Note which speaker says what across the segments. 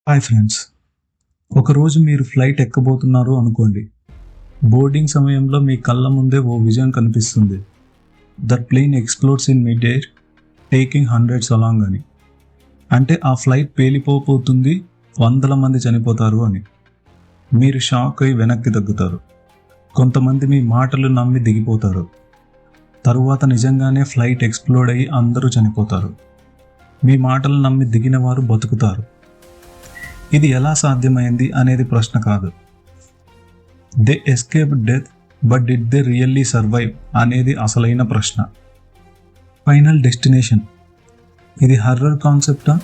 Speaker 1: Hi friends, ఒకరోజు మీరు flight ఎక్కబోతున్నారు అనుకోండి. బోర్డింగ్ సమయంలో మీ కళ్ళ ముందే ఓ విజన్ కనిపిస్తుంది. That plane explodes in mid air taking hundreds along అని. అంటే ఆ ఫ్లైట్ పేలిపోతుంది, వందల మంది చనిపోతారు అని. మీరు షాక్ అయి వెనక్కి తగ్గుతారు. కొంతమంది మీ మాటలు నమ్మి దిగిపోతారు. తరువాత నిజంగానే ఫ్లైట్ ఎక్స్ప్లోడ్ అయ్యి అందరూ చనిపోతారు. మీ మాటలు నమ్మి దిగిన వారు బతుకుతారు. ఇది ఎలా సాధ్యమైంది అనేది ప్రశ్న కాదు. They escaped death, but did they really survive అనేది అసలైన ప్రశ్న. ఫైనల్ డెస్టినేషన్, ఇది హర్రర్ కాన్సెప్టా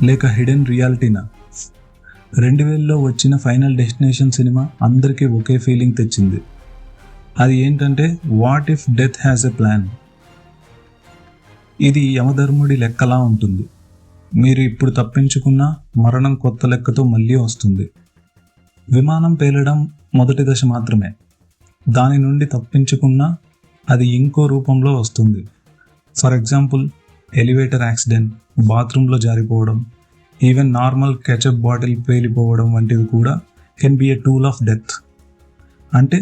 Speaker 1: లేక హిడెన్ రియాలిటీనా? 2000లో వచ్చిన ఫైనల్ డెస్టినేషన్ సినిమా అందరికీ ఒకే ఫీలింగ్ తెచ్చింది. అది ఏంటంటే, what if death has a plan. ఇది యమధర్ముడి లెక్కలా ఉంటుంది. మీరు ఇప్పుడు తప్పించుకున్న మరణం కొత్త లెక్కతో మళ్ళీ వస్తుంది. విమానం పేలడం మొదటి దశ మాత్రమే. దాని నుండి తప్పించుకున్న అది ఇంకో రూపంలో వస్తుంది. ఫర్ ఎగ్జాంపుల్, ఎలివేటర్ యాక్సిడెంట్, బాత్రూంలో జారిపోవడం, ఈవెన్ నార్మల్ కెచప్ బాటిల్ పేలిపోవడం వంటివి కూడా can be a tool of death. అంటే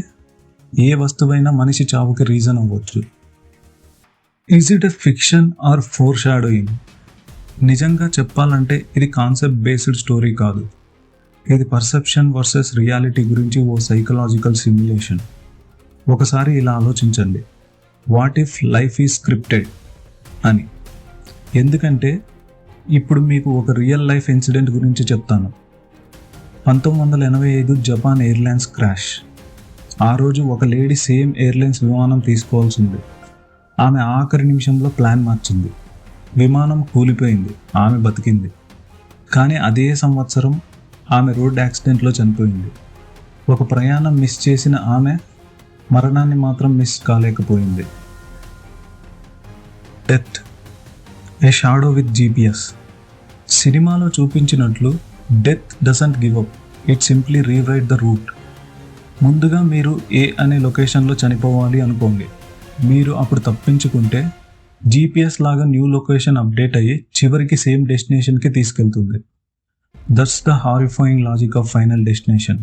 Speaker 1: ఏ వస్తువైనా మనిషి చావుకి రీజన్ అవ్వచ్చు. Is it a fiction or foreshadowing? నిజంగా చెప్పాలంటే ఇది కాన్సెప్ట్ బేస్డ్ స్టోరీ కాదు. ఇది పర్సెప్షన్ వర్సెస్ రియాలిటీ గురించి ఓ సైకలాజికల్ సిమ్యులేషన్. ఒకసారి ఇలా ఆలోచించండి, what if life is scripted అని. ఎందుకంటే ఇప్పుడు మీకు ఒక రియల్ లైఫ్ ఇన్సిడెంట్ గురించి చెప్తాను. 1985 జపాన్ ఎయిర్లైన్స్ క్రాష్. ఆ రోజు ఒక లేడీ సేమ్ ఎయిర్లైన్స్ విమానం తీసుకోవాల్సింది. ఆమె ఆఖరి నిమిషంలో ప్లాన్ మార్చింది. విమానం కూలిపోయింది, ఆమె బతికింది. కానీ అదే సంవత్సరం ఆమె రోడ్ యాక్సిడెంట్లో చనిపోయింది. ఒక ప్రయాణం మిస్ చేసిన ఆమె మరణాన్ని మాత్రం మిస్ కాలేకపోయింది. Death, a shadow with GPS. సినిమాలో చూపించినట్లు death doesn't give up, it simply rewrite the route. ముందుగా మీరు A అనే లొకేషన్లో చనిపోవాలి అనుకోండి. మీరు అప్పుడు తప్పించుకుంటే GPS లాగా న్యూ లొకేషన్ అప్డేట్ అయ్యి చివరికి సేమ్ డెస్టినేషన్కి తీసుకెళ్తుంది. That's the horrifying logic of Final Destination.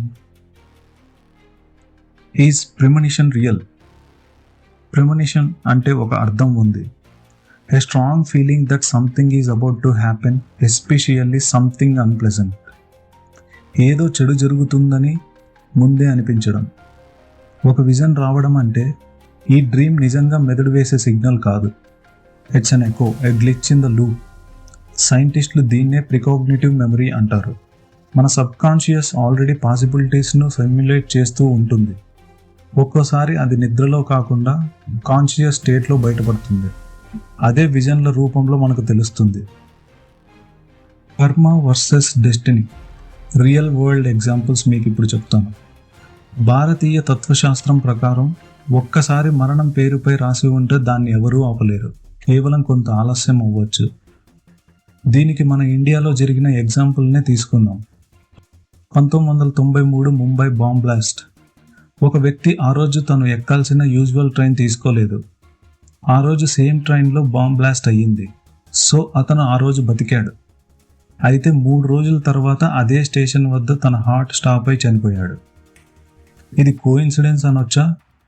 Speaker 1: Is premonition real? Premonition అంటే ఒక అర్థం ఉంది. A strong feeling that something is about to happen, especially something unpleasant. ఏదో చెడు జరుగుతుందని ముందే అనిపించడం. ఒక విజన్ రావడం అంటే ఈ డ్రీమ్ నిజంగా మెదడు వేసే సిగ్నల్ కాదు. It's an echo, a glitch in the loop. సైంటిస్టులు దీన్నే ప్రికాగ్నిటివ్ మెమరీ అంటారు. మన సబ్కాన్షియస్ ఆల్రెడీ పాసిబిలిటీస్ను సిమ్యులేట్ చేస్తూ ఉంటుంది. ఒక్కోసారి అది నిద్రలో కాకుండా కాన్షియస్ స్టేట్లో బయటపడుతుంది. అదే విజన్ల రూపంలో మనకు తెలుస్తుంది. కర్మ versus destiny. Real world examples మీకు ఇప్పుడు చెప్తాను. భారతీయ తత్వశాస్త్రం ప్రకారం ఒక్కసారి మరణం పేరుపై రాసి ఉంటే దాన్ని ఎవరూ ఆపలేరు. కేవలం కొంత ఆలస్యం అవ్వచ్చు. దీనికి మన ఇండియాలో జరిగిన ఎగ్జాంపుల్నే తీసుకుందాం. 1993 ముంబై బాంబ్ బ్లాస్ట్. ఒక వ్యక్తి ఆ రోజు తను ఎక్కాల్సిన యూజువల్ ట్రైన్ తీసుకోలేదు. ఆ రోజు సేమ్ ట్రైన్లో బాంబ్ బ్లాస్ట్ అయ్యింది. సో అతను ఆ రోజు బతికాడు. అయితే 3 రోజుల తర్వాత అదే స్టేషన్ వద్ద తన హార్ట్ స్టాప్ అయి చనిపోయాడు. ఇది కోఇన్సిడెన్స్ అనొచ్చా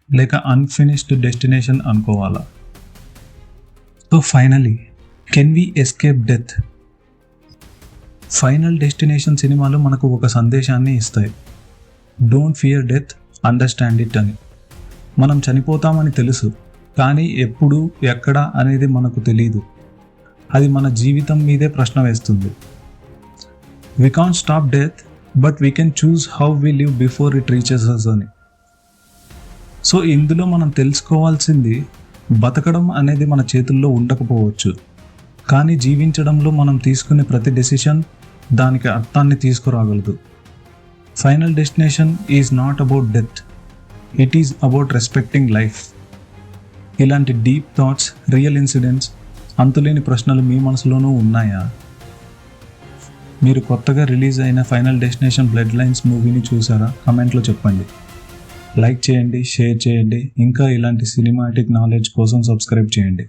Speaker 1: లేక అన్ఫినిష్డ్ డెస్టినేషన్ అనుకోవాలా? So finally, can we escape death? Final destination సినిమాలు మనకు ఒక సందేశాన్ని ఇస్తాయి. Don't fear death, understand it అని. మనం చనిపోతామని తెలుసు, కానీ ఎప్పుడు ఎక్కడ అనేది మనకు తెలియదు. అది మన జీవితం మీదే ప్రశ్న వేస్తుంది. We can't stop death, but we can choose how we live before it reaches us అని. సో ఇందులో మనం తెలుసుకోవాల్సింది, బతకడం అనేది మన చేతుల్లో ఉండకపోవచ్చు, కానీ జీవించడంలో మనం తీసుకునే ప్రతి డెసిషన్ దానికి అర్థాన్ని తీసుకురాగలదు. Final Destination is not about death, it is about respecting life. ఇలాంటి డీప్ థాట్స్, రియల్ ఇన్సిడెంట్స్, అంతులేని ప్రశ్నలు మీ మనసులోనూ ఉన్నాయా? మీరు కొత్తగా రిలీజ్ అయిన ఫైనల్ డెస్టినేషన్ బ్లడ్ లైన్స్ మూవీని చూసారా? కమెంట్లో చెప్పండి. లైక్ చేయండి, షేర్ చేయండి. ఇంకా ఇలాంటి సినిమాటిక్ నాలెడ్జ్ కోసం సబ్స్క్రైబ్ చేయండి.